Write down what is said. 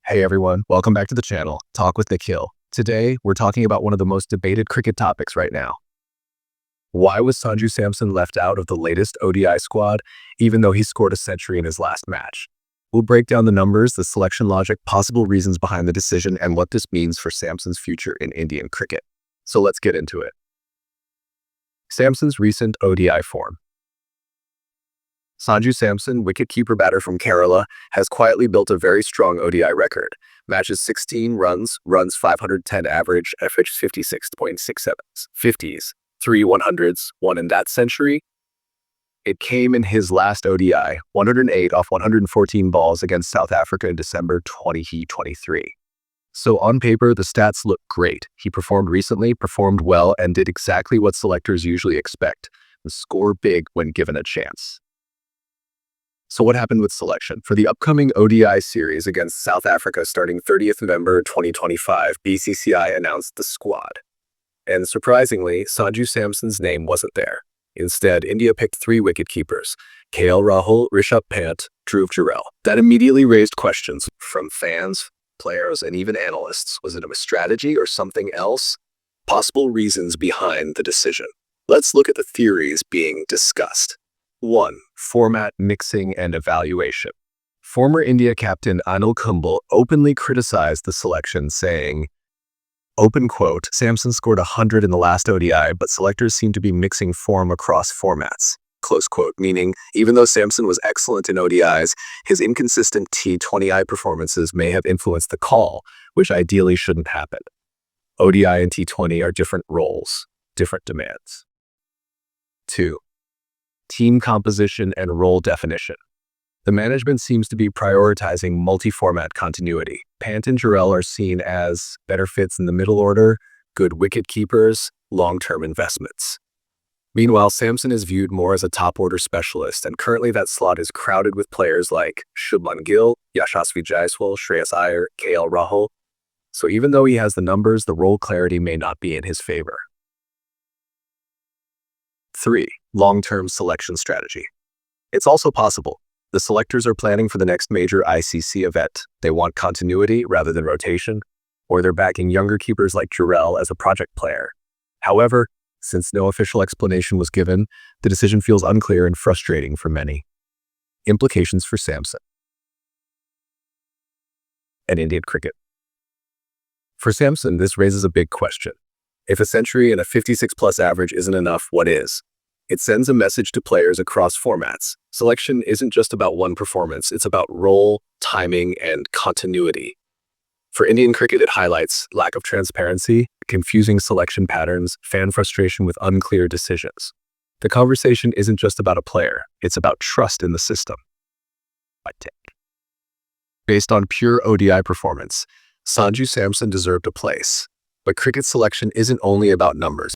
Hey everyone, welcome back to the channel, Talk with Nikhil. Today, we're talking about one of the most debated cricket topics right now. Why was Sanju Samson left out of the latest ODI squad, even though he scored a century in his last match? We'll break down the numbers, the selection logic, possible reasons behind the decision, and what this means for Samson's future in Indian cricket. So let's get into it. Samson's recent ODI form. Sanju Samson, wicket-keeper batter from Kerala, has quietly built a very strong ODI record. Matches 16 runs 510 average, FH 56.67, 50s, 3 100s, one in that century. It came in his last ODI, 108 off 114 balls against South Africa in December 2023. So on paper, the stats look great. He performed recently, performed well, and did exactly what selectors usually expect, score big when given a chance. So what happened with selection? For the upcoming ODI series against South Africa starting 30th November 2025, BCCI announced the squad. And surprisingly, Sanju Samson's name wasn't there. Instead, India picked 3 wicket-keepers, KL Rahul, Rishabh Pant, Dhruv Jurel. That immediately raised questions from fans, players, and even analysts. Was it a strategy or something else? Possible reasons behind the decision. Let's look at the theories being discussed. 1. Format mixing and evaluation. Former India captain Anil Kumble openly criticized the selection, saying, open quote, Samson scored 100 in the last ODI, but selectors seem to be mixing form across formats. Close quote, meaning, even though Samson was excellent in ODIs, his inconsistent T20I performances may have influenced the call, which ideally shouldn't happen. ODI and T20 are different roles, different demands. 2. Team composition and role definition. The management seems to be prioritizing multi-format continuity. Pant and Jurel are seen as better fits in the middle order, good wicket keepers, long-term investments. Meanwhile, Samson is viewed more as a top-order specialist, and currently that slot is crowded with players like Shubman Gill, Yashasvi Jaiswal, Shreyas Iyer, KL Rahul. So even though he has the numbers, the role clarity may not be in his favor. 3. Long-term selection strategy. It's also possible. The selectors are planning for the next major ICC event. They want continuity rather than rotation, or they're backing younger keepers like Jurel as a project player. However, since no official explanation was given, the decision feels unclear and frustrating for many. Implications for Samson and Indian cricket. For Samson, this raises a big question. If a century and a 56-plus average isn't enough, what is? It sends a message to players across formats. Selection isn't just about one performance, it's about role, timing, and continuity. For Indian cricket, it highlights lack of transparency, confusing selection patterns, fan frustration with unclear decisions. The conversation isn't just about a player, it's about trust in the system. Based on pure ODI performance, Sanju Samson deserved a place. But cricket selection isn't only about numbers.